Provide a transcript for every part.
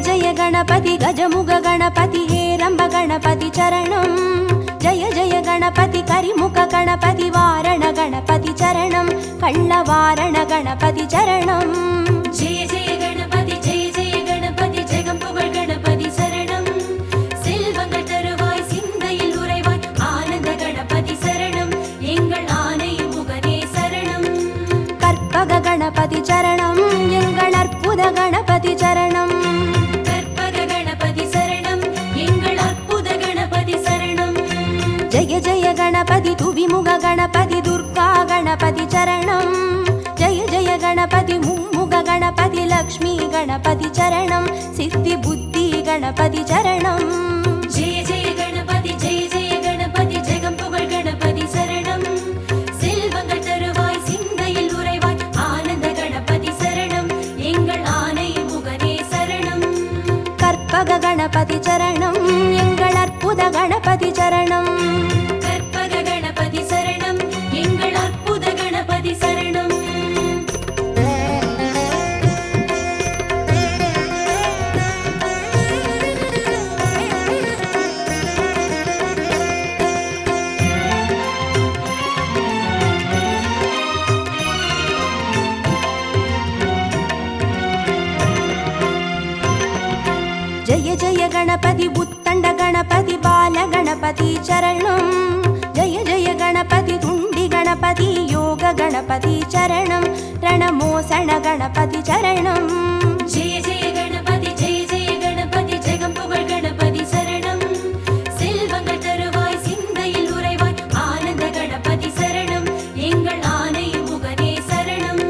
जय गणपति गजमुग गणपति हेरंब गणपति चरणं जय जय गणपति करिमुख गणपति वारण गणपति चरणं कल्लवारण गणपति चरणं जय जय गणपति जगम्पुगळ गणपति शरणं செல்வங்கள் தருவாய் சிந்தையில் உறைவாய் ஆனந்த கணபதி சரணம் எங்கள் ஆனை முகனே சரணம் கற்பக गणपति चरणं எங்கள் அற்புத गणपति चरणं கற்பக கணபதி சரணம் எங்கள் அற்புத கணபதி சரணம் जय जय गणपति तुविमुग गणपति दुर्गा गणपति चरणं जय जय गणपति मुम्मुग गणपति लक्ष्मी गणपति चरणं सिद्धि बुद्धि गणपति चरणं जय जय गणपति जगम्पुगळ गणपति शरणं செல்வங்கள் தருவாய் சிந்தையில் உறைவாய் ஆனந்த கணபதி சரணம் எங்கள் ஆனை முகனே சரணம் கற்பக गणपति चरणं எங்கள் அற்புத गणपति चरणं கற்பக கணபதி சரணம் எங்கள் அற்புத கணபதி சரணம் जय जय गणपति उत्तंड गणपति बाल गणपति चरणं जय जय गणपति तुंडी गणपति योग गणपति चरणं रणमोसण गणपति चरणं जय जय गणपति जगम्पुगळ गणपति शरणं செல்வங்கள் தருவாய் சிந்தையில் உறைவாய் ஆனந்த கணபதி சரணம் எங்கள் ஆனை முகனே சரணம்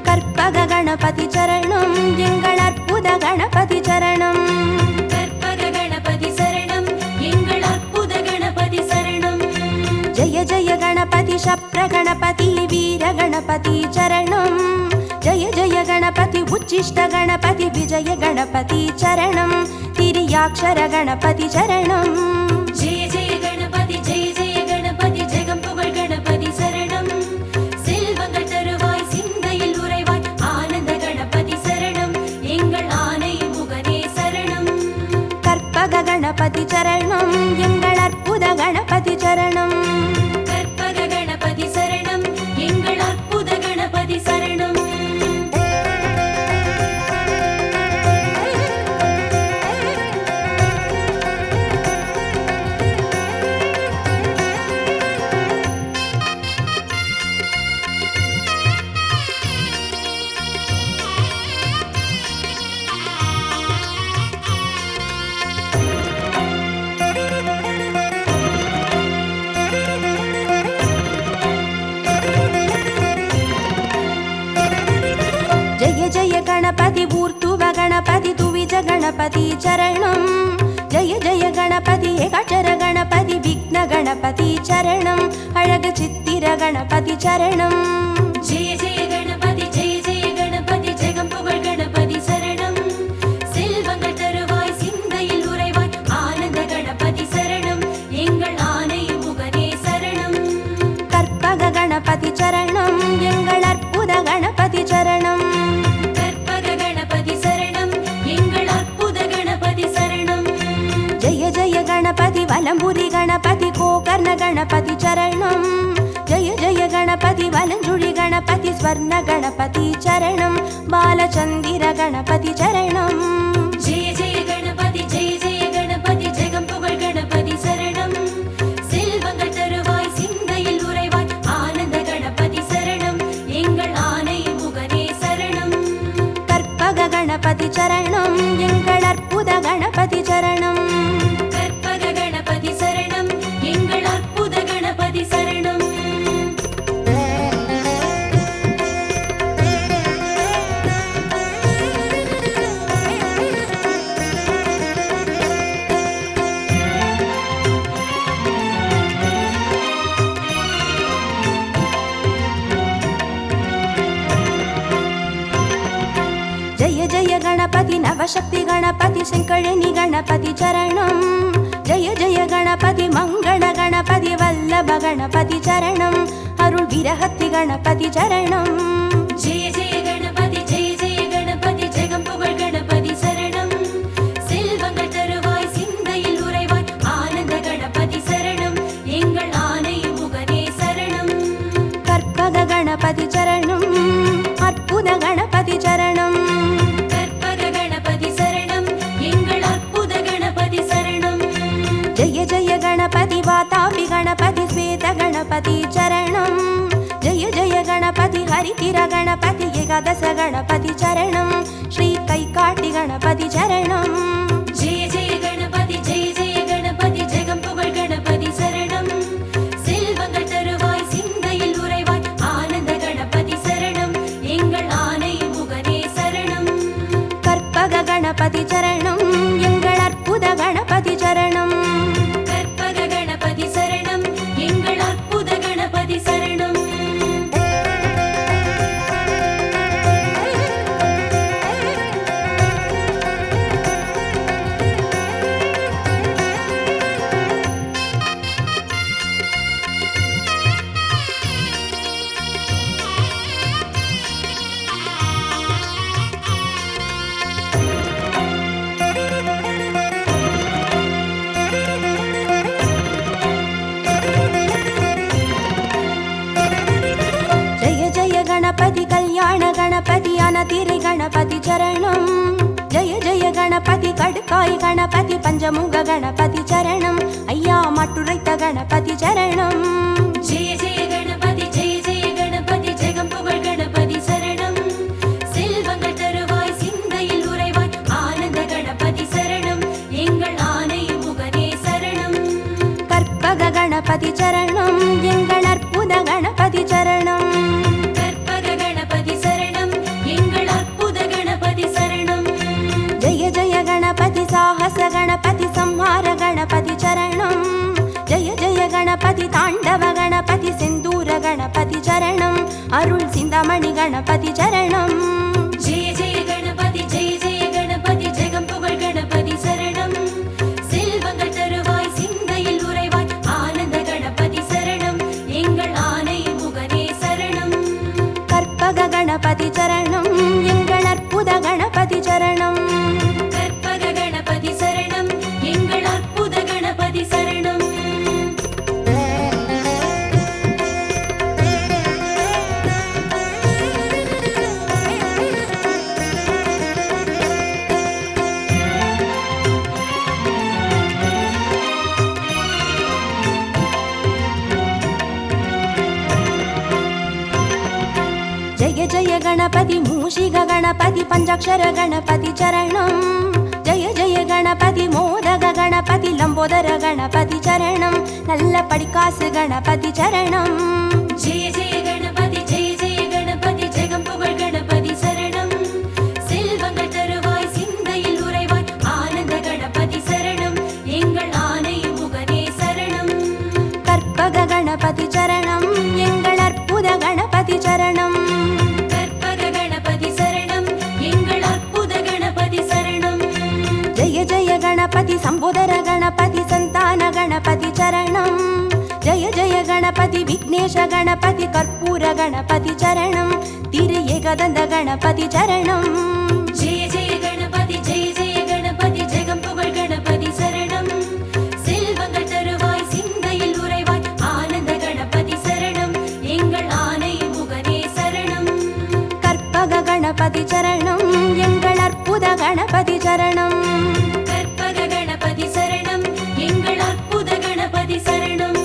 கற்பக गणपति चरणं எங்கள் அற்புத गणपति चरणं கற்பக கணபதி சரணம் எங்கள் அற்புத கணபதி சரணம் जय जय गणपति शप्र गणपति वीर गणपति चरणं जय जय गणपति उच्चिष्ट गणपति विजय गणपति चरणं तिर्याक्षर गणपति चरणं जय जय गणपति जगम्पुगळ गणपति शरणं செல்வங்கள் தருவாய் சிந்தையில் உறைவாய் ஆனந்த கணபதி சரணம் எங்கள் ஆனை முகனே சரணம் கற்பக गणपति चरणं எங்கள் அற்புத गणपति चरणं கற்பக கணபதி சரணம் எங்கள் அற்புத கணபதி சரணம் जय जय गणपति ऊर्ध्व गणपति तुविज गणपति चरणं जय जय गणपति एकाक्षर गणपति विघ्न गणपति चरणं अळग चित्तिर गणपति चरणं जय जय गणपति जगम्पुगळ गणपति शरणं செல்வங்கள் தருவாய் சிந்தையில் உறைவாய் ஆனந்த கணபதி சரணம் எங்கள் ஆனை முகனே சரணம் கற்பக गणपति चरणं எங்கள் அற்புத गणपति चरणं கற்பக கணபதி சரணம் எங்கள் அற்புத கணபதி சரணம் जय जय गणपति वलंबुरी गणपति गोकर्ण गणपति चरणं जय जय गणपति वलंजुळि गणपति स्वर्ण गणपति चरणं बालचंदिर गणपति चरणं जय जय गणपति जगम्पुगळ गणपति शरणं செல்வங்கள் தருவாய் சிந்தையில் உறைவாய் ஆனந்த கணபதி சரணம் எங்கள் ஆனை முகனே சரணம் கற்பக गणपति चरणं எங்கள் அற்புத गणपति चरणं கற்பக கணபதி சரணம் எங்கள் அற்புத கணபதி சரணம் जय जय गणपति नवशक्ति गणपति शंकरिणी गणपति चरणं जय जय गणपति मंगल गणपति वल्लभ गणपति चरणं अरुள் विरहति गणपति चरणं जय जय गणपति जगम्पुगळ गणपति शरणं गणपति चरणं जय जय गणपति हरितिर गणपति एकादश गणपति चरणं श्री कैकाटि गणपति चरणं जय जय गणपति जगं पुगழ் गणपति शरणं செல்வங்கள் தருவாய் சிந்தையில் உறைவாய் ஆனந்த கணபதி சரணம் எங்கள் ஆனை முகனே சரணம் கற்பக गणपति चरणं எங்கள் அற்புத गणपति चरणं கற்பக கணபதி சரணம் எங்கள் அற்புத கணபதி சரணம் गणपति कल्याण गणपति अनतिरे गणपति चरणं जय जय गणपति कड्काय गणपति पंचमुख गणपति चरणं अय्या मट्टुरैत गणपति चरणं जय जय गणपति जगं पुगழ் गणपति शरणं செல்வங்கள் தருவாய் சிந்தையில் உறைவாய் ஆனந்த கணபதி சரணம் எங்கள் ஆனை முகனே சரணம் கற்பக गणपति चरणं எங்கள் அற்புத गणपति चरणं जय जय गणपति साहस गणपति संहार गणपति चरणं जय जय गणपति ताण्डव गणपति सिन्दूर गणपति चरणं अरुள் सिन्दामणि गणपति चरणं जय जय गणपति जगं पुगழ் गणपति शरणं செல்வங்கள் தருவாய் சிந்தையில் உறைவாய் ஆனந்த கணபதி சரணம் எங்கள் ஆனை முகனே சரணம் கற்பக गणपति चरणं எங்கள் அற்புத गणपति चरणं கற்பக கணபதி சரணம் எங்கள் அற்புத கணபதி சரணம் जय जय गणपति मूषिक गणपति पंचाक्षर गणपति चरणं जय जय गणपति मोदक गणपति लंबोदर गणपति चरणं नल्ल पडिकासु गणपति चरणं जय जय गणपति जगं पुगழ் गणपति शरणं செல்வங்கள் தருவாய் சிந்தையில் உறைவாய் ஆனந்த கணபதி சரணம் எங்கள் ஆனை முகனே சரணம் கற்பக गणपति चरणं எங்கள் அற்புத गणपति चरणं கற்பக கணபதி சரணம் எங்கள் அற்புத கணபதி சரணம் जय जय गणपति संबोधर गणपति संतान गणपति चरणं जय जय गणपति विघ्नेश गणपति कर्पूर गणपति चरणं तिरु एकदन्त गणपति चरणं जय जय गणपति जगं पुगழ் गणपति शरणं செல்வங்கள் தருவாய் சிந்தையில் உறைவாய் ஆனந்த கணபதி சரணம் எங்கள் ஆனை முகனே சரணம் கற்பக गणपति चरणं எங்கள் அற்புத गणपति चरणं கற்பக கணபதி சரணம் எங்கள் அற்புத கணபதி சரணம்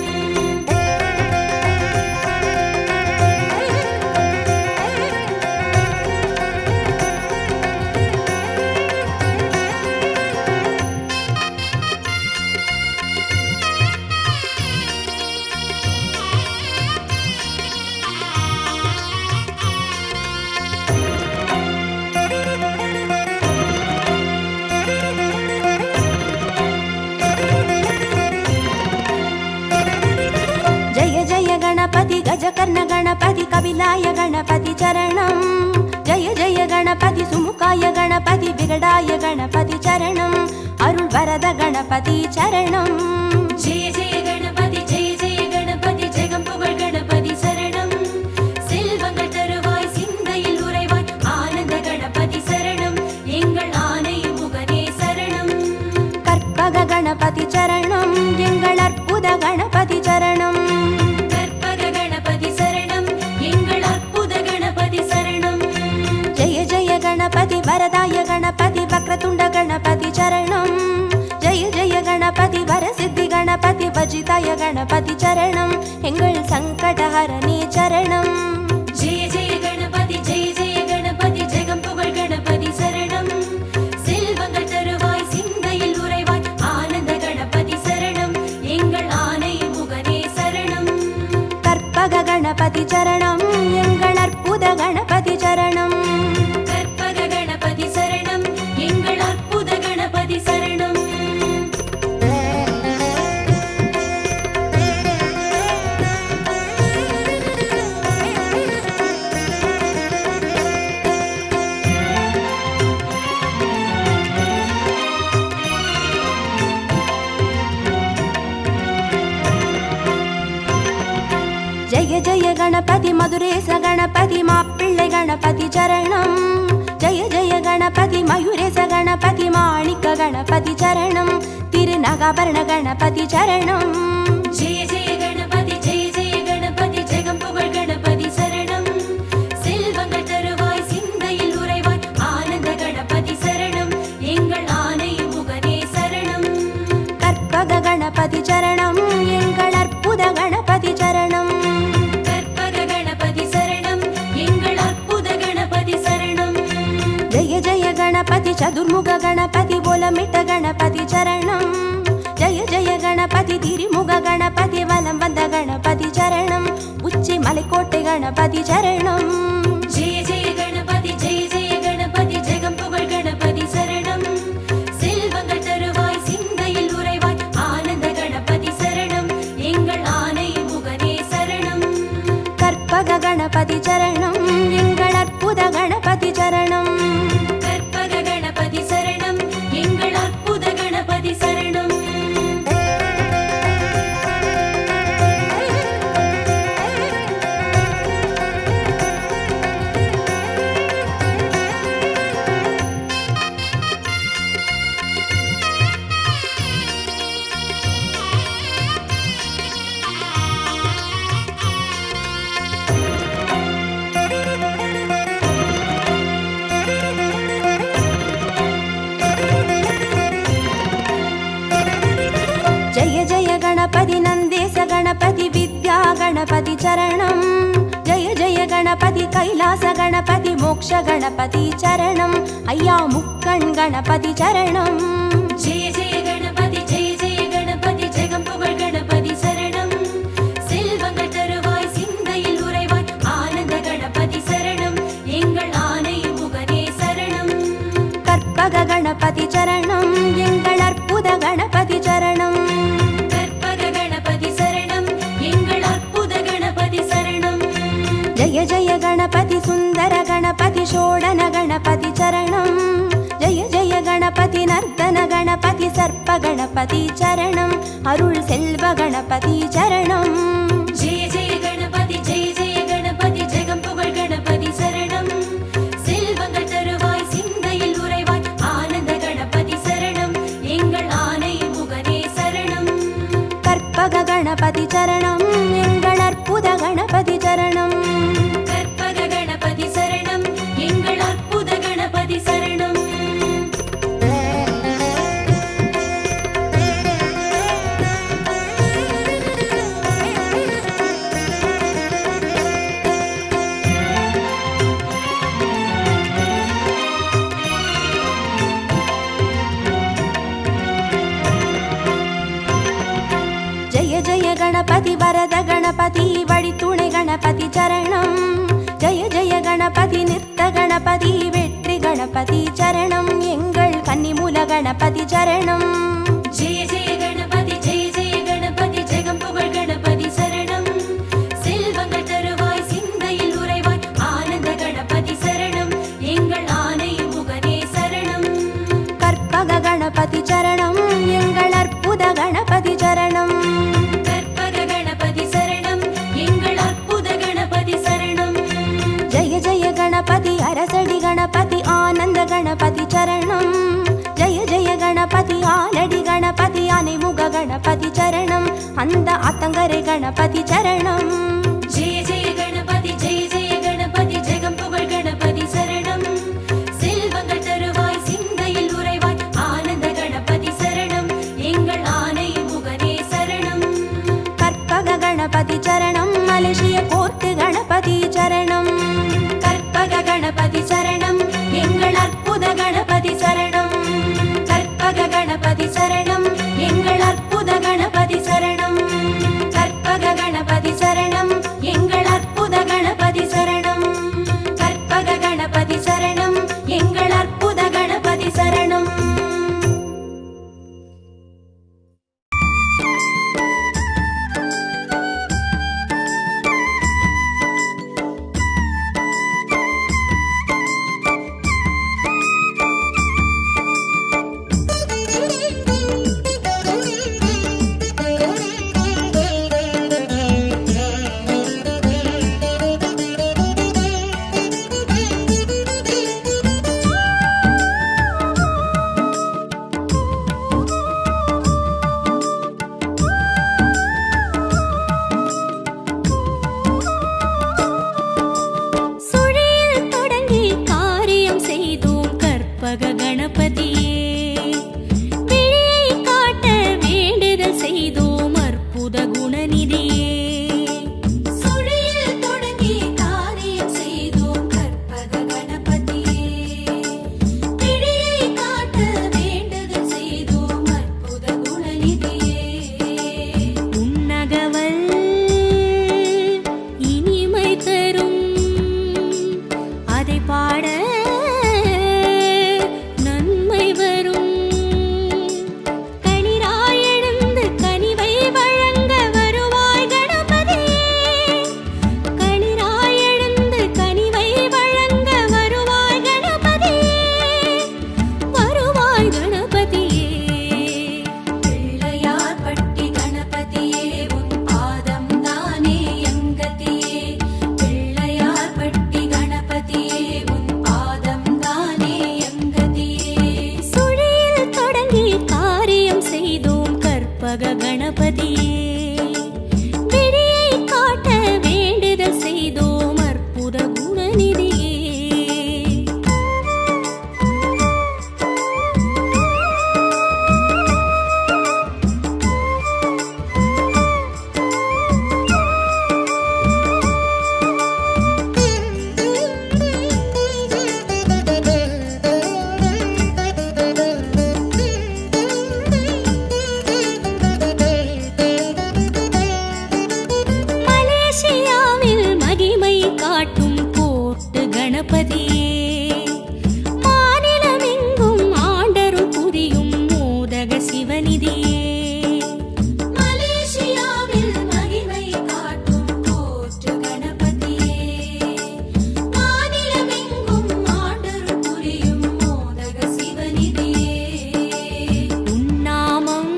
गणपति गजकर्ण गणपति कपिलाय गणपति चरणं जय जय गणपति सुमुखाय गणपति विगडाय गणपति चरणं अरुள் वरद गणपति चरणं जय जय गणपति जगं पुगழ் गणपति शरणं செல்வங்கள் தருவாய் சிந்தையில் உறைவாய் ஆனந்த கணபதி சரணம் எங்கள் ஆனை முகனே சரணம் கற்பக गणपति चरणं எங்கள் அற்புத गणपति चरणं गणपति वरदाय गणपति वक्रतुंड गणपति चरणं जय जय गणपति वरसिद्धि गणपति சர்வஜிதாய கணபதி சரணம் எங்கள் சங்கடஹரணே சரணம். ஜெய ஜெய கணபதி ஜெய ஜெய கணபதி ஜெகம் புகழ் கணபதி சரணம். செல்வங்கள் தருவாய் சிந்தையில் உறைவாய் ஆனந்த கணபதி சரணம் எங்கள் ஆனை முகனே சரணம். கற்பக கணபதி சரணம் எங்கள் அற்புத கணபதி சரணம். கற்பக கணபதி சரணம் எங்கள் அற்புத கணபதி சரணம். ஜெய ஜெய கணபதி மதுரேச கணபதி மாப்பிள்ளை கணபதி சரணம். ஜெய ஜெய கணபதி மயூரேச கணபதி மாணிக்க கணபதி சரணம். திருநகாபரண கணபதி சரணம். ஜெய ஜெய கணபதி ஜெய ஜெய கணபதி ஜெகம் புகழ் கணபதி சரணம். செல்வங்கள் தருவாய் சிந்தையில் உறைவாய் ஆனந்த கணபதி சரணம் எங்கள் ஆனை முகனே சரணம். கற்பக கணபதி சரணம் எங்கள் அற்புத கணபதி சரணம். கற்பக கணபதி சரணம் எங்கள் அற்புத கணபதி சரணம். ஜெய ஜெய கணபதி சதுர்முக கணபதி போலமிட்ட கணபதி சரணம். ஜெய ஜெய கணபதி திரிமுக கணபதி வலம் வந்த கணபதி சரணம். உச்சி மலைக்கோட்டை கணபதி சரணம். ஜெய ஜெய கணபதி ஜெய ஜெய கணபதி ஜெகம் புகழ் கணபதி சரணம். செல்வங்கள் தருவாய் சிந்தையில் உறைவாய் ஆனந்த கணபதி சரணம் எங்கள் ஆனை முகனே சரணம். கற்பக கணபதி சரணம் எங்கள் அற்புத கணபதி சரணம். கற்பக கணபதி சரணம் எங்கள் அற்புத கணபதி சரணம். ஜெய ஜெய கணபதி நந்தேச கணபதி வித்யா கணபதி சரணம். ஜெய ஜெய கணபதி கைலாச கணபதி மோக்ஷ கணபதி சரணம். ஐயா முக்கண் கணபதி சரணம். ஜெய ஜெய கணபதி ஜெய ஜெய கணபதி ஜெகம் புகழ் கணபதி சரணம். செல்வங்கள் தருவாய் சிந்தையில் உறைவாய் ஆனந்த கணபதி சரணம் எங்கள் ஆனை முகனே சரணம். கற்பக கணபதி சரணம் எங்கள் அற்புத கணபதி சரணம். கற்பக கணபதி சரணம் எங்கள் அற்புத கணபதி சரணம். ஜெய ஜெய கணபதி சுந்தர கணபதி ஷோடன கணபதி சரணம். ஜெய ஜெய கணபதி நர்த்தன கணபதி சர்ப்ப கணபதி சரணம். அருள் செல்வ கணபதி சரணம். ஜெய ஜெய கணபதி ஜெய ஜெய கணபதி ஜெகம் புகழ் கணபதி சரணம். செல்வங்கள் தருவாய் சிந்தையில் உறைவாய் ஆனந்த கணபதி சரணம் எங்கள் ஆனை முகனே சரணம். கற்பக கணபதி சரணம் எங்கள் அற்புத கணபதி சரணம். கற்பக கணபதி சரணம் எங்கள் அற்புத கணபதி சரணம். ஜெய ஜெய கணபதி வரத கணபதி வழித்துணை கணபதி சரணம். ஜெய ஜெய கணபதி நிறுத்த கணபதி வெற்றி கணபதி சரணம் எங்கள் கன்னிமூல கணபதி சரணம். ஜெய ஜெய கணபதி ஜெய ஜெய கணபதி ஜெகம் புகழ் கணபதி சரணம். செல்வங்கள் தருவாய் சிந்தையில் உறைவாய் ஆனந்த கணபதி சரணம் எங்கள் ஆனை முகனே சரணம். கற்பக கணபதி சரணம் எங்கள் அற்புத கணபதி சரணம். கற்பக கணபதி சரணம் எங்கள் அற்புத கணபதி சரணம். ஜெய ஜெய கணபதி அரசடி கணபதி ஆனந்த கணபதி சரணம். ஜெய ஜெய கணபதி ஆலடி கணபதி ஆனைமுக கணபதி சரணம். அந்த ஆத்தங்கரை கணபதி சரணம். ஜெய ஜெய கணபதி ஜெய ஜெய கணபதி ஜெகம் புகழ் கணபதி சரணம். செல்வங்கள் தருவாய் சிந்தையில் உறைவாய் ஆனந்த கணபதி சரணம் எங்கள் ஆனை முகனே சரணம். கற்பக கணபதியே, விடியை காட்ட வேண்டுதல் செய்தோம் அற்புத குணநிதியே. கணபதியே, மாநிலமெங்கும் ஆண்டருள் புரியும் மோதக சிவநிதியே. மலேசியாவில் மகிமை காட்டும் போற்று கணபதியே, மாநிலமெங்கும் ஆண்டருள் புரியும் மோதக சிவநிதியே. உன்னாமம்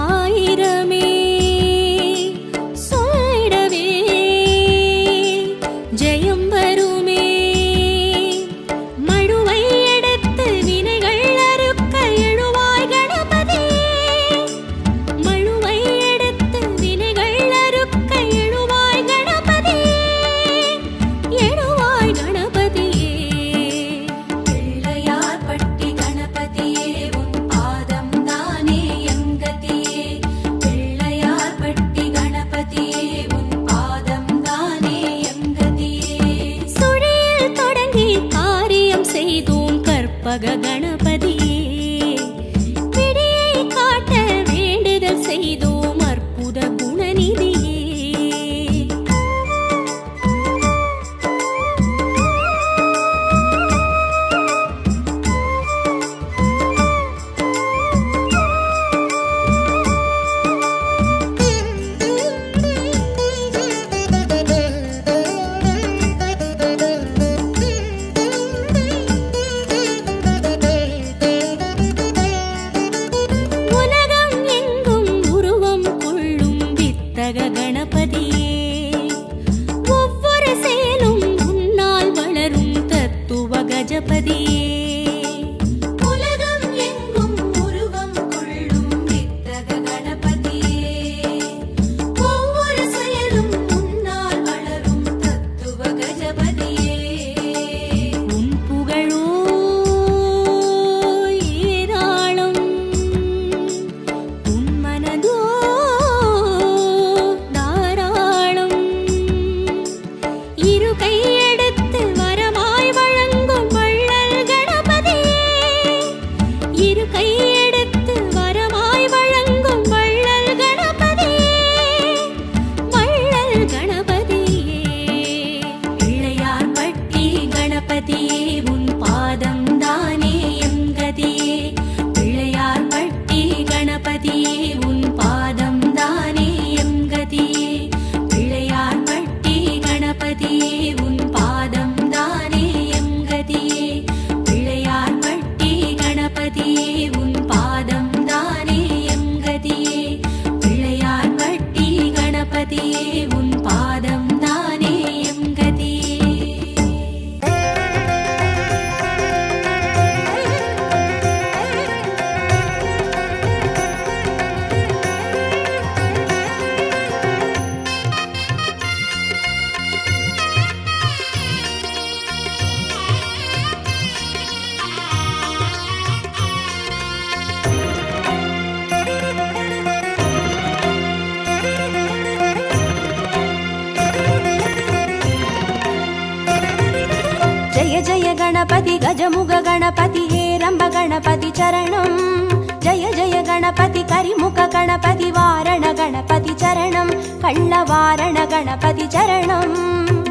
ஆயிரமே சொல்லிடவே ஜெயம் வருமே. மழுவை எடுத்து வினைகள் அறுக்க எழுவாய் கணபதியே, மழுவை எடுத்து வினைகள் அறுக்க எழுவாய் கணபதியே, எழுவாய் கணபதியே. பிள்ளையார் பட்டி கணபதியே, உன் பாதம் தானே எங்கதியே. பிள்ளையார் பட்டி கணபதியே, உன் பாதம் தானே எங்கதியே. சுழியில் தொடங்கி காரியம் செய்தோம் கற்பக கணபதியே, விடியை காட்ட வேண்டுதல் செய்தோம் அற்புத குணநிதியே. உலகம் எங்கும் உருவம் கொள்ளும் வித்தக கணபதியே, ஒவ்வொரு செயலும் உன்னால் வளரும் தத்துவ கஜபதியே. உலகம் எங்கும் உருவம் கொள்ளும் வித்தக கணபதியே, ஒவ்வொரு செயலும் உன்னால் வளரும் தத்துவ கஜபதியே. உன் புகழோ ஏராளம், உன் மனதோ தாராளம். இரு கையெடுத்து வரமாய் வழங்கும் வள்ளல் கணபதியே, இரு கையெடுத்து வரமாய் வழங்கும் வள்ளல் கணபதியே, வள்ளல் கணபதியே. பிள்ளையார் பட்டி கணபதியே, உன் பாதம் தானே எங்கதியே. பிள்ளையார் பட்டி கணபதியே, உன் பாதம் தானே எங்கதியே. பிள்ளையார் பட்டி கணபதியே, உன் பாதம் தானே எங்கதியே. பிள்ளையார் பட்டி கணபதியே, உன் பாதம் தானே எங்கதியே. பிள்ளையார் பட்டி கணபதியே, உன் பாதம் தானே எங்கதியே. जय जय गणपति गजमुग गणपति हेरंब गणपति चरणं, जय जय गणपति करिमुख गणपति वारण गणपति चरणं, कल्लवारण गणपति चरणं.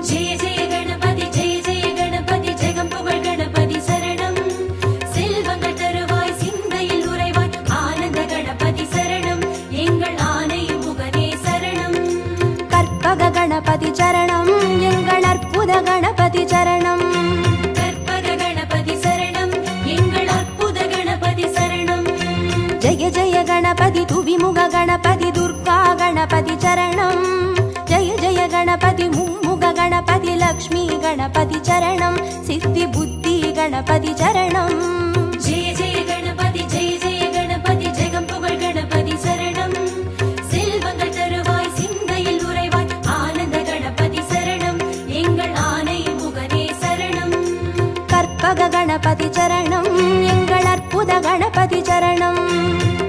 जय जय गणपति जय जय गणपति जगं पुगழ் गणपति சரணம். செல்வங்கள் தருவாய் சிந்தையில் உறைவாய் ஆனந்த கணபதி சரணம். எங்கள் ஆனை முகனே சரணம். கற்பக கணபதி சரணம், எங்கள் அற்புத கணபதி சரணம். கற்பக கணபதி சரணம், எங்கள் அற்புத கணபதி சரணம். जय जय गणपति तुविमुग गणपति दुर्गा गणपति चरणं, जय जय गणपति मुम्मुग गणपति लक्ष्मी गणपति चरणं, सिद्धि बुद्धि गणपति चरणं. जय जय गणपति जय जय गणपति जगं पुगழ் எங்கள் அற்புத கணபதி சரணம்.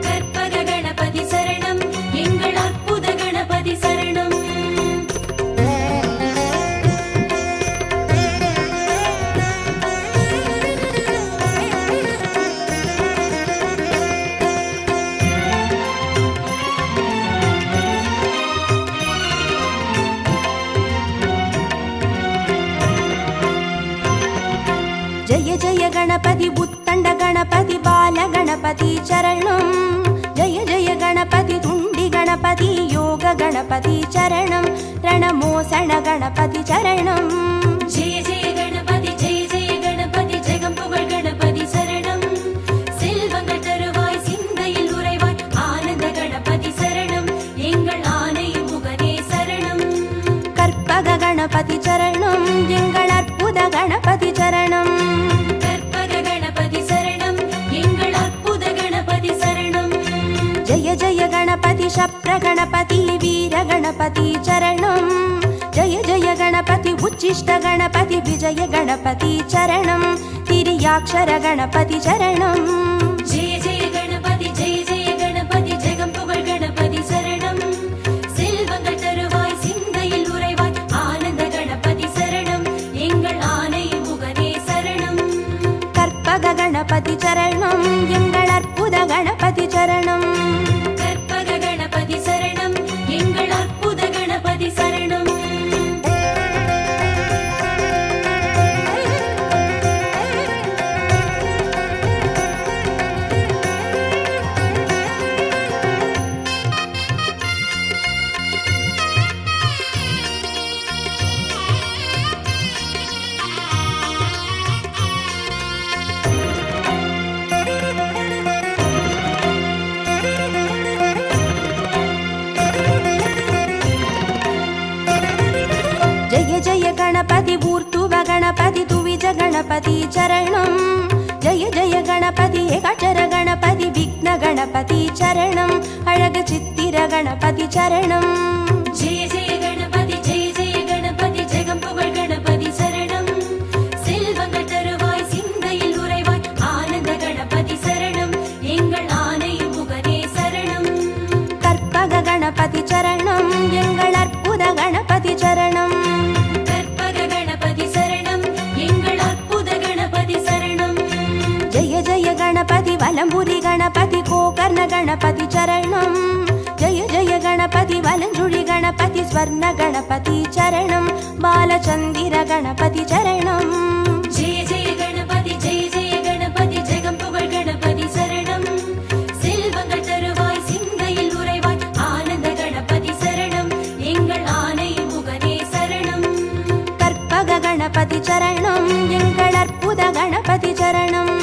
கற்பக கணபதி சரணம், எங்கள் அற்புத கணபதி சரணம். ஜய ஜய கணபதி புத்தண்ட கணபதி பால கணபதி சரணம். ஜய ஜய கணபதி துண்டி கணபதி யோக கணபதி சரணம். ரணமோசன கணபதி சரணம். ஜெய ஜெய கணபதி, ஜெய ஜெய கணபதி, ஜெகம் புகழ் கணபதி சரணம். செல்வங்கள் தருவாய், சிந்தையில் உறைவாய், ஆனந்த கணபதி சரணம். எங்கள் ஆனை முகனே சரணம். கற்பக கணபதி சரணம், எங்கள் அற்புத கணபதி சரணம். கற்பக கணபதி சரணம், எங்கள் அற்புத கணபதி சரணம். ஜய ஜய கணபதி சப்ர கணபதி வீர கணபதி சரணம். ஜய ஜய கணபதி உச்சிஷ்ட கணபதி விஜய கணபதி சரணம். திரியாட்சர கணபதி சரணம். ஜெய ஜெய கணபதி, ஜெய ஜெய கணபதி, ஜெகம் புகழ் கணபதி சரணம். செல்வங்கள் தருவாய், சிந்தையில் உறைவாய், ஆனந்த கணபதி சரணம். எங்கள் ஆனை முகனே சரணம். கற்பக கணபதி சரணம், எங்கள் அற்புத கணபதி சரணம். கற்பக கணபதி சரணம், எங்கள் அற்புத கணபதி சரணம். ஜய ஜய கணபதி ஊர்த்துவ கணபதி துவிஜ கணபதி சரணம். ஜய ஜய கணபதி ஏகாட்சர கணபதி விக்ன கணபதி சரணம். அழகு சித்திர கணபதி சரணம். ஜெய ஜெய கணபதி, ஜெய ஜெய கணபதி, ஜெகம் புகழ் கணபதி சரணம். செல்வங்கள் தருவாய், சிந்தையில் உறைவாய், ஆனந்த கணபதி சரணம். எங்கள் ஆனை முகனே சரணம். கற்பக கணபதி சரணம், எங்கள் அற்புத கணபதி சரணம். கற்பக கணபதி சரணம், எங்கள் அற்புத கணபதி சரணம். ஜய ஜய கணபதி வலம்புரி கணபதி கோகர்ண கணபதி சரணம். ஜய ஜய கணபதி வலஞ்சுழி கணபதி ஸ்வர்ண கணபதி சரணம். பாலச்சந்திர கணபதி சரணம். ஜெய ஜெய கணபதி, ஜெய ஜெய கணபதி, ஜெகம் புகழ் கணபதி சரணம். செல்வங்கள் தருவாய், சிந்தையில் உறைவாய், ஆனந்த கணபதி சரணம். எங்கள் ஆனை முகனே சரணம். கற்பக கணபதி சரணம், எங்கள் அற்புத கணபதி சரணம்.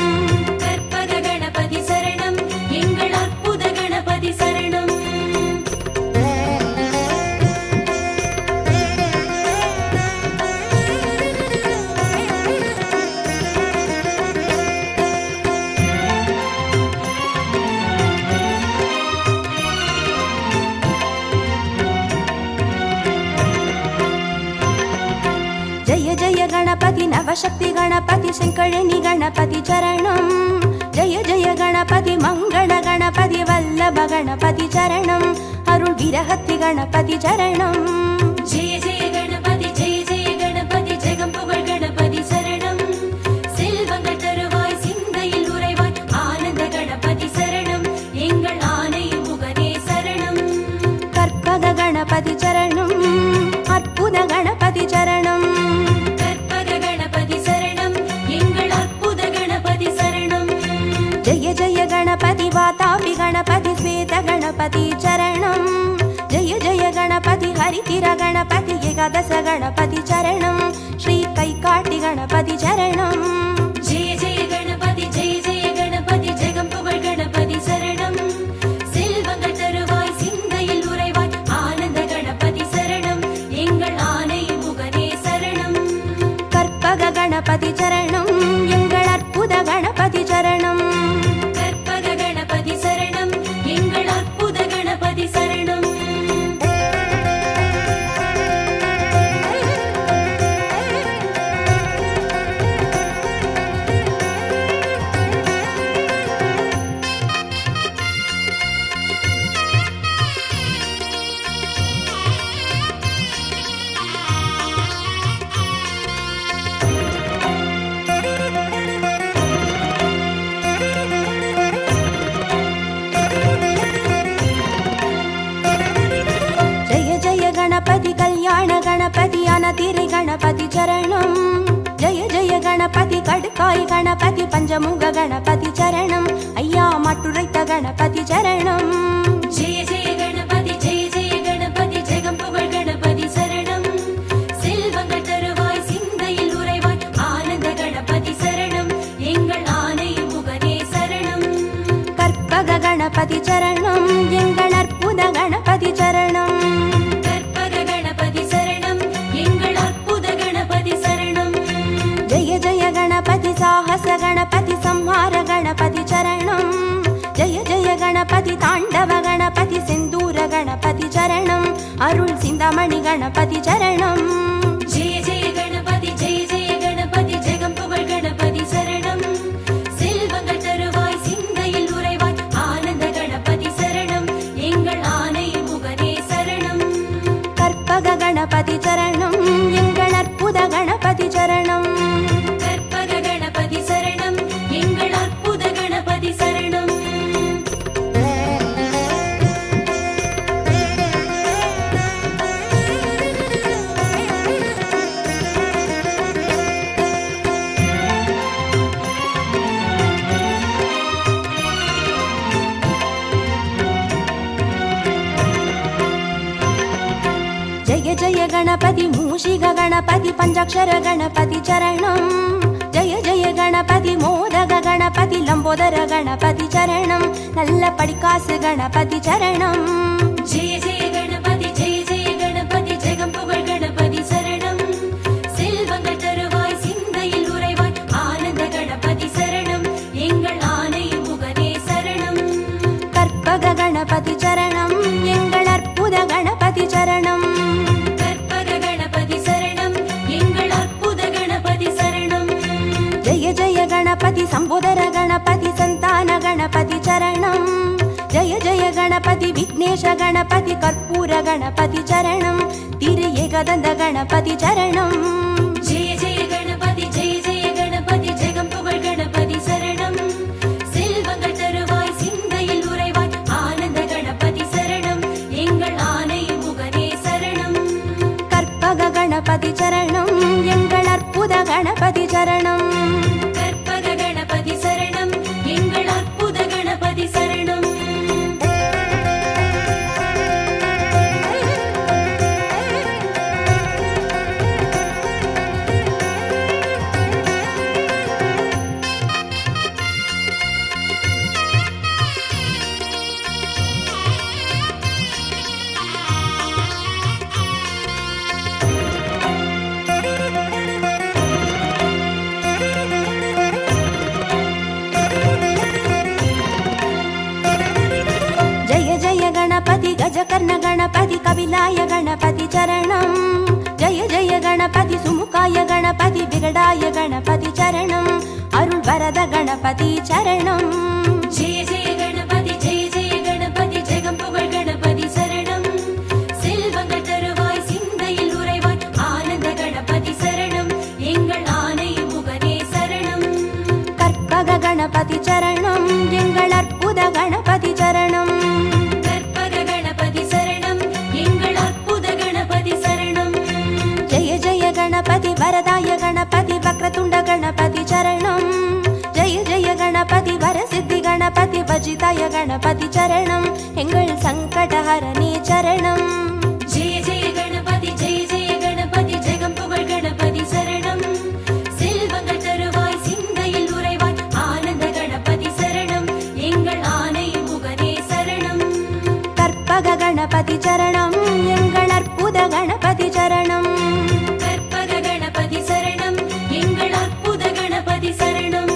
கற்பக கணபதி சரணம், எங்கள் அற்புத கணபதி சரணம். ஜய ஜய கணபதி நவசக்தி கணபதி செங்கழனி கணபதி சரணம். ஜய ஜய கணபதி மங்கள கணபதி வல்லப கணபதி சரணம். அருள் விரகத்தி கணபதி சரணம். ஜெய ஜெய கணபதி, ஜெய ஜெய கணபதி, ஜெகம் புகழ் கணபதி சரணம். செல்வங்கள் தருவாய், சிந்தையில் உறைவாய், ஆனந்த கணபதி சரணம். எங்கள் ஆனை முகனே சரணம். கற்பக கணபதி சரணம், அற்புத கணபதி சரணம். கற்பக கணபதி சரணம், எங்கள் அற்புத கணபதி சரணம். ஜய ஜய கணபதி வாதாபி கணபதி ஸ்வேத கணபதி சரணம். ஜய ஜய கணபதி ஹரிதிர கணபதி ஏகாதச கணபதி சரணம். ஸ்ரீ கைகாட்டி கணபதி சரணம். ஜெய ஜெய கணபதி, ஜெய ஜெய கணபதி, ஜெகம் புகழ் கணபதி சரணம். செல்வங்கள் தருவாய், சிந்தையில் உறைவாய், ஆனந்த கணபதி சரணம். எங்கள் ஆனை முகனே சரணம். கற்பக கணபதி சரணம், எங்கள் அற்புத கணபதி சரணம். கற்பக கணபதி சரணம், எங்கள் அற்புத கணபதி சரணம். கணபதி கடுக்காய் கணபதி பஞ்சமுக கணபதி சரணம் ஐயா மாட்டுரைத்த கணபதி சரணம் ஜெய ஜெய கணபதி ஜெய ஜெய கணபதி ஜெகம் புகழ் கணபதி சரணம் செல்வங்கள் தருவாய் சிந்தையில் உறைவாய் ஆனந்த கணபதி சரணம் எங்கள் ஆனை முகனே சரணம் கற்பக கணபதி சரணம் எங்கள் அற்புத கணபதி சரணம் கற்பக கணபதி சரணம் எங்கள் அற்புத கணபதி சரணம் ஜெய ஜெய கணபதி சாகச கணபதி சம்ஹார கணபதி சரணம் ஜெய ஜெய கணபதி தாண்டவ கணபதி செந்தூர கணபதி சரணம் அருள் சிந்தாமணி கணபதி சரணம் ஜெய ஜெய கணபதி ஜெய ஜெய கணபதி ஜெகம் புகழ் கணபதி சரணம் செல்வங்கள் தருவாய் சிந்தையில் உறைவாய் ஆனந்த கணபதி சரணம் எங்கள் ஆனை முகனே சரணம் கற்பக கணபதி சரணம் எங்கள் அற்புத கணபதி சரணம் கற்பக கணபதி சரணம் எங்கள் அற்புத கணபதி சரணம் ஜெய ஜெய கணபதி மூஷிக கணபதி பஞ்சாட்சர கணபதி சரணம் ஜெய ஜெய கணபதி மோதக கணபதி லம்போதர கணபதி சரணம் நல்ல படிக்காசு கணபதி சரணம் ஜெய ஜெய கணபதி ஜெய ஜெய கணபதி ஜெகம் புகழ் கணபதி சரணம் செல்வங்கள் தருவாய் சிந்தையில் உறைவாய் ஆனந்த கணபதி சரணம் எங்கள் ஆனை முகனே சரணம் கற்பக கணபதி சரணம் எங்கள் அற்புத கணபதி சரணம் கற்பக கணபதி சரணம் எங்கள் அற்புத கணபதி சரணம் ஜெய ஜெய கணபதி சம்போதர கணபதி சந்தான கணபதி சரணம் ஜெய ஜெய கணபதி விக்னேஷ கணபதி கற்பூர கணபதி சரணம் திரு ஏகதந்த கணபதி சரணம் ஜெய ஜெய கணபதி ஜெய ஜெய கணபதி ஜெகம் புகழ் கணபதி சரணம் செல்வங்கள் தருவாய் சிந்தையில் உறைவாய் ஆனந்த கணபதி சரணம் எங்கள் ஆனை முகனே சரணம் கற்பக கணபதி சரணம் எங்கள் அற்புத கணபதி சரணம் கற்பக கணபதி சரணம் எங்கள் அற்புத கணபதி சரணம் ஜெய ஜெய கணபதி கஜகர்ண கணபதி கபிலாய கணபதி சரணம் ஜெய ஜெய கணபதி சுமுகாய கணபதி விகடாய கணபதி சரணம் அருள் வரத கணபதி சரணம் ஜெய ஜெய கணபதி ஜெய ஜெய கணபதி ஜெகம் புகழ் கணபதி சரணம் செல்வங்கள் தருவாய் சிந்தையில் உறைவாய் ஆனந்த கணபதி சரணம் எங்கள் ஆனை முகனே சரணம் கற்பக கணபதி சரணம் எங்கள் அற்புத கணபதி சரணம் கற்பக கணபதி சரணம் எங்கள் அற்புத கணபதி சரணம் ஜெய ஜெய கணபதி வரதாய கணபதி வக்ரதுண்ட கணபதி சரணம் ஜெய ஜெய கணபதி வரசித்தி கணபதி வஜிதாய கணபதி சரணம் எங்கள் சங்கடஹரணே சரணம் ஜெய ஜெய கணபதி ஜெய ஜெய கணபதி ஜெகம் புகழ் கணபதி சரணம் செல்வங்கள் தருவாய் சிந்தையில் உறைவாய் ஆனந்த கணபதி சரணம் எங்கள் ஆனை முகனே சரணம் கற்பக கணபதி சரணம் எங்கள் அற்புத கணபதி சரணம் கற்பக கணபதி சரணம் எங்கள் அற்புத கணபதி சரணம்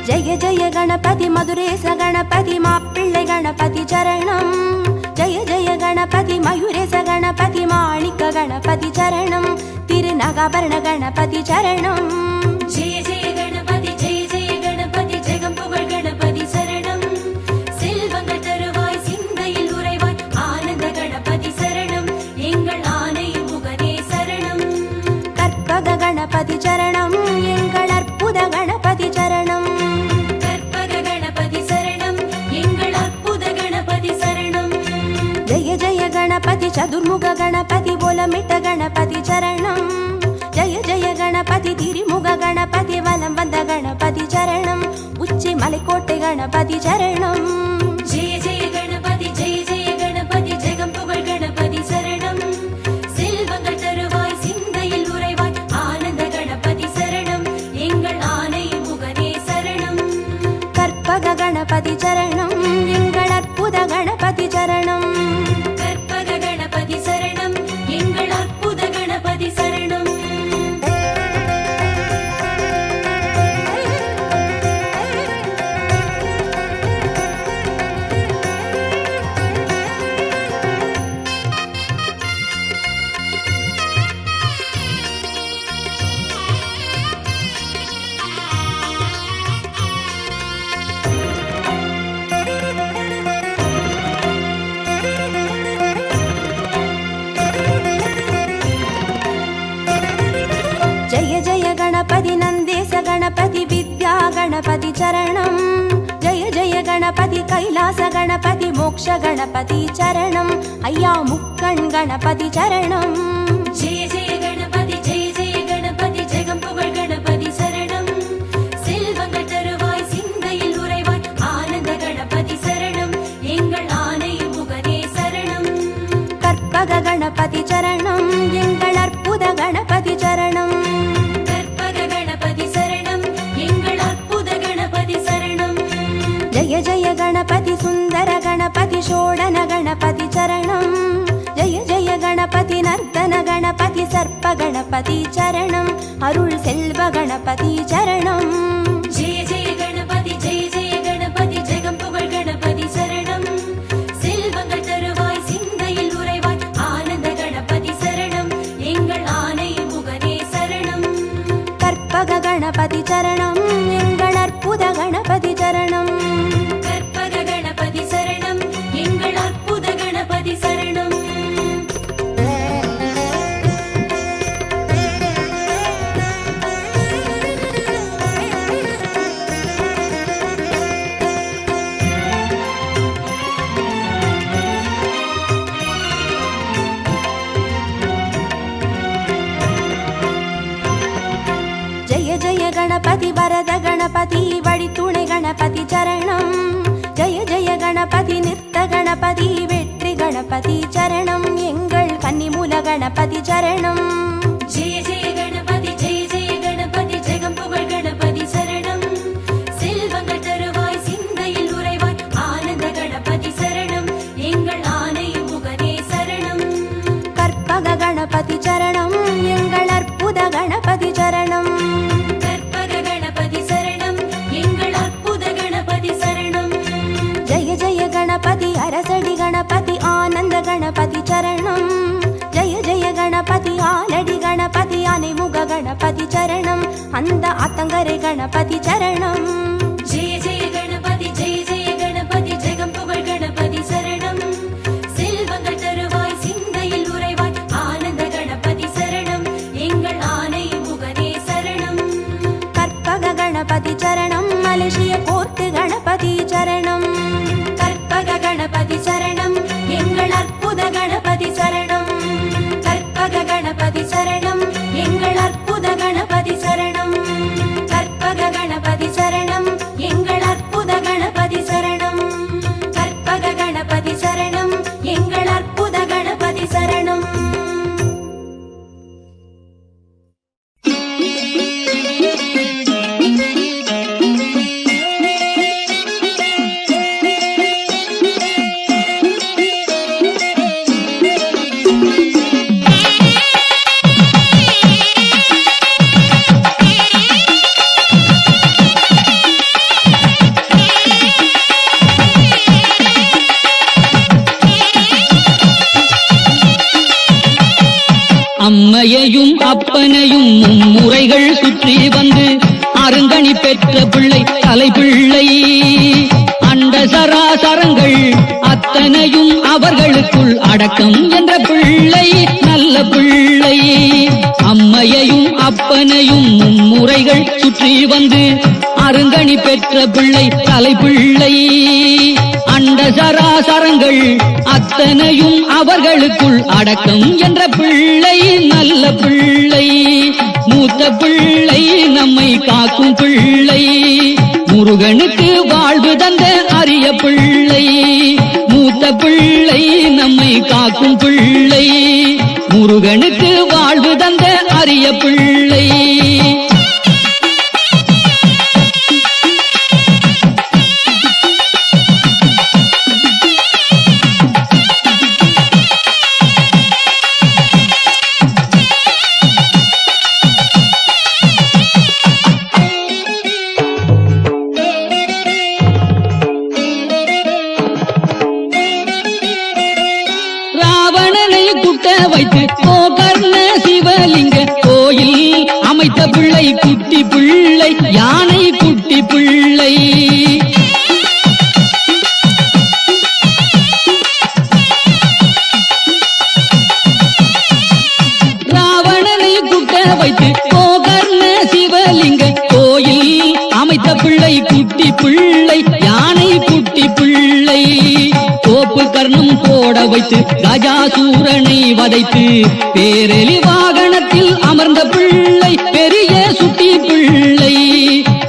ஜெய ஜெய கணபதி மதுரேச கணபதி மாப்பிள்ளை கணபதி சரணம் ஜெய ஜெய கணபதி மயூரேச கணபதி மாணிக்க கணபதி சரணம் திருநகாபரண கணபதி சரணம் ஜெய ஜெய கணபதி ஜெய ஜெய கணபதி ஜெகம் புகழ் கணபதி சரணம் செல்வங்கள் தருவாய் சிந்தையில் உறைவாய் ஆனந்த கணபதி சரணம் எங்கள் ஆனை கணபதி சரணம் எங்கள் அற்புத கணபதி சரணம். கற்பக கணபதி சரணம் எங்கள் அற்புத கணபதி சரணம். ஜெய ஜெய கணபதி சதுர்முக கணபதி ஓலமிட்ட கணபதி சரணம். ஜெய ஜெய கணபதி திரிமுக கணபதி வலம் வந்த கணபதி சரணம். உச்சி மலைக்கோட்டை கணபதி சரணம். ஜெய ஜெய கணபதி ஜெய ஜெய கணபதி ஜெகம் புகழ் கணபதி சரணம். செல்வங்கள் தருவாய் சிந்தையில் உறைவாய் ஆனந்த கணபதி சரணம் எங்கள் ஆனை முகனே சரணம். கற்பக கணபதி சரணம் எங்கள் அற்புத கணபதி சரணம். கற்பக கணபதி சரணம் எங்கள் அற்புத கணபதி சரணம். ஜெய ஜெய கணபதி நந்தேச கணபதி வித்யா கணபதி சரணம். ஜெய ஜெய கணபதி கைலாச கணபதி மோக்ஷ கணபதி சரணம். ஐயா முக்கண் கணபதி சரணம். ஜெய ஜெய கணபதி ஜெய ஜெய கணபதி ஜெகம் புகழ் கணபதி சரணம். செல்வங்கள் தருவாய் சிந்தையில் உறைவாய் ஆனந்த கணபதி சரணம் எங்கள் ஆனை முகனே சரணம். கற்பக கணபதி சரணம் எங்கள் அற்புத கணபதி சரணம். கற்பக கணபதி சரணம் எங்கள் அற்புத கணபதி சரணம். ஜெய ஜெய கணபதி சுந்தர கணபதி ஷோடன கணபதி சரணம். ஜெய ஜெய கணபதி நர்த்தன கணபதி சர்ப்ப கணபதி சரணம். அருள் செல்வ கணபதி சரணம். ஜெய ஜெய கணபதி ஜெய ஜெய கணபதி ஜெகம் புகழ் கணபதி சரணம். செல்வங்கள் தருவாய் சிந்தையில் உறைவாய் ஆனந்த கணபதி சரணம் எங்கள் ஆனை முகனே சரணம். கற்பக கணபதி சரணம் எங்கள் அற்புத கணபதி சரணம். கற்பக கணபதி சரணம் எங்கள் அற்புத கணபதி சரணம். ஜெய ஜெய கணபதி வரத கணபதி வழித்துணை கணபதி சரணம். ஜெய ஜெய கணபதி நித்த கணபதி வெற்றி கணபதி சரணம் எங்கள் கன்னிமூல கணபதி சரணம். ஜெய ஜெய கணபதி ஜெய ஜெய கணபதி ஜெகம் புகழ் கணபதி சரணம். செல்வங்கள் தருவாய் சிந்தையில் உறைவாய் ஆனந்த கணபதி சரணம் எங்கள் ஆனை முகனே சரணம். கற்பக கணபதி சரணம் எங்கள் அற்புத கணபதி சரணம். கற்பக கணபதி சரணம் எங்கள் அற்புத கணபதி சரணம். ஜெய ஜெய கணபதி அரசடி கணபதி ஆனந்த கணபதி சரணம். ஜெய ஜெய கணபதி ஆலடி கணபதி அனைமுக கணபதி சரணம். அந்த ஆத்தங்கரை கணபதி சரணம். ஜெய ஜெய கணபதி ஜெய ஜெய கணபதி ஜெகம் புகழ் கணபதி சரணம். செல்வங்கள் தருவாய் சிந்தையில் உறைவாய் ஆனந்த கணபதி சரணம் எங்கள் ஆனை முகனே சரணம். கற்பக கணபதி சரணம் மலேசிய கோர்த்து கணபதி சரணம். கற்பக கணபதி சரணம் எங்கள் அற்புத கணபதி சரணம். கற்பக கணபதி சரணம் எங்கள் அற்புத கணபதி சரணம். கற்பக கணபதி சரணம் எங்கள் அற்புத கணபதி சரணம். கற்பக கணபதி சரணம் எங்கள் அற்புத கணபதி சரணம். அம்மையையும் அப்பனையும் மும்முறைகள் சுற்றி வந்து அருங்கனி பெற்ற பிள்ளை தலைப்பிள்ளை. அண்ட சராசரங்கள் அத்தனையும் அவர்களுக்குள் அடக்கம் என்ற பிள்ளை நல்ல பிள்ளை. அம்மையையும் அப்பனையும் மும்முறைகள் சுற்றி வந்து அருங்கணி பெற்ற பிள்ளை தலைப்பிள்ளை. அண்ட சராசரங்கள் அத்தனையும் அவர்களுக்குள் அடக்கம் என்ற பிள்ளை நல்ல பிள்ளை. மூத்த பிள்ளை நம்மை காக்கும் பிள்ளை, முருகனுக்கு வாழ்வு தந்த அரிய பிள்ளை. மூத்த பிள்ளை நம்மை காக்கும் பிள்ளை, முருகனுக்கு வாழ்வு தந்த அரிய பிள்ளை. வைத்து கோகர்ண சிவலிங்க கோயில் அமைத்த பிள்ளை குட்டி பிள்ளை, யானை குட்டி பிள்ளை. ராவணனை குட்ட வைத்து கோகர்ண சிவலிங்க கோயில் அமைத்த பிள்ளை குட்டி பிள்ளை, யானை குட்டி பிள்ளை. தோப்பு கர்ணம் போட வைத்து கஜாசூரனை வதைத்து பேரெலி வாகனத்தில் அமர்ந்த பிள்ளை பெரிய சுட்டி பிள்ளை.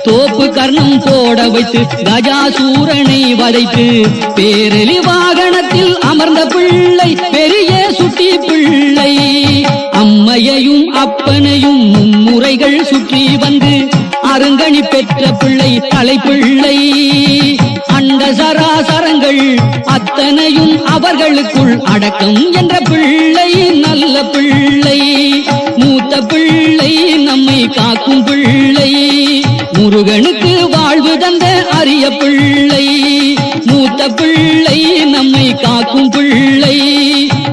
தோப்பு கர்ணம் போட வைத்து கஜாசூரனை வதைத்து பேரெலி வாகனத்தில் அமர்ந்த பிள்ளை பெரிய சுட்டி பிள்ளை. அம்மையையும் அப்பனையும் மும்முறைகள் சுற்றி வந்து அருங்கணி பெற்ற பிள்ளை தலைப்பிள்ளை. அண்ட சராசரங்கள் அத்தனையும் அவர்களுக்குள் அடக்கம் என்ற பிள்ளை நல்ல பிள்ளை. மூத்த பிள்ளை நம்மை காக்கும் பிள்ளை, முருகனுக்கு வாழ்வு தந்த அரிய பிள்ளை. மூத்த பிள்ளை நம்மை காக்கும் பிள்ளை,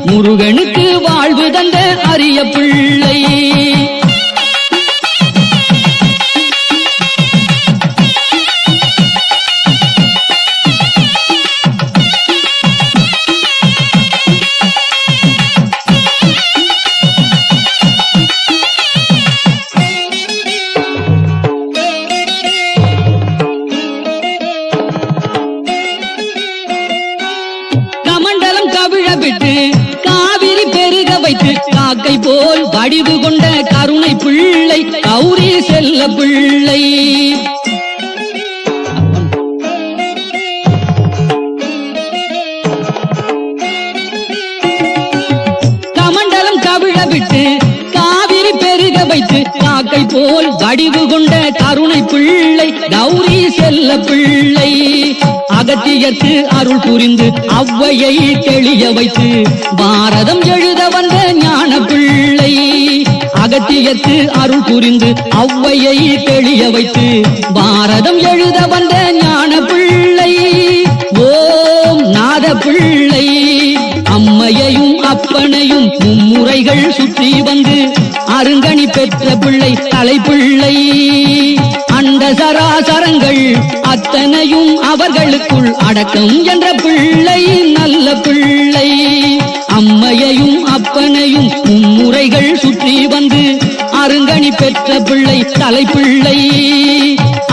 முருகனுக்கு வாழ்வு தந்த அரிய பிள்ளை. விட்டு காவிரி பெருக வைத்து காக்கை போல் வடிவு கொண்ட கருணை பிள்ளை கௌரி செல்ல பிள்ளை. கமண்டலம் கவிழ விட்டு காவிரி பெருக வைத்து காக்கை போல் வடிவு கொண்ட கருணை பிள்ளை கௌரி செல்ல பிள்ளை. அகத்தியர்க்கு அருள் புரிந்து ஔவையை தெளிய வைத்து பாரதம் எழுத வந்த ஞான பிள்ளை. அகத்தியர்க்கு அருள் புரிந்து ஔவையை தெளிய வைத்து பாரதம் எழுத வந்த ஞான பிள்ளை. ஓம் நாத பிள்ளை. அம்மையையும் அப்பனையும் மும்முறைகள் சுற்றி வந்து அருங்கணி பெற்ற பிள்ளை தலைப்பிள்ளை. அண்ட சராசரங்கள் அத்தனையும் அவர்களுக்குள் அடக்கம் என்ற பிள்ளை நல்ல பிள்ளை. அம்மையையும் அப்பனையும் மும்முறைகள் சுற்றி வந்து அருங்கணி பெற்ற பிள்ளை தலைப்பிள்ளை.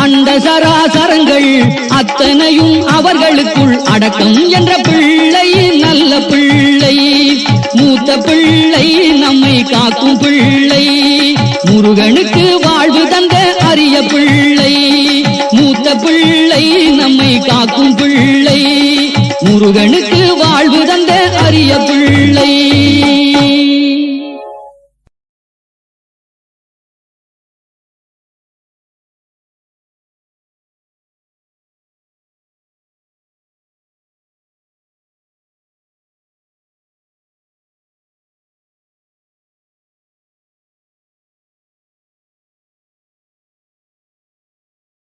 அண்ட சராசரங்கள் அத்தனையும் அவர்களுக்குள் அடக்கம் என்ற பிள்ளை நல்ல பிள்ளை. மூத்த பிள்ளை நம்மை காக்கும் பிள்ளை, முருகனுக்கு வாழ்வு தந்த அரிய பிள்ளை. மூத்த பிள்ளை நம்மை காக்கும் பிள்ளை, முருகனுக்கு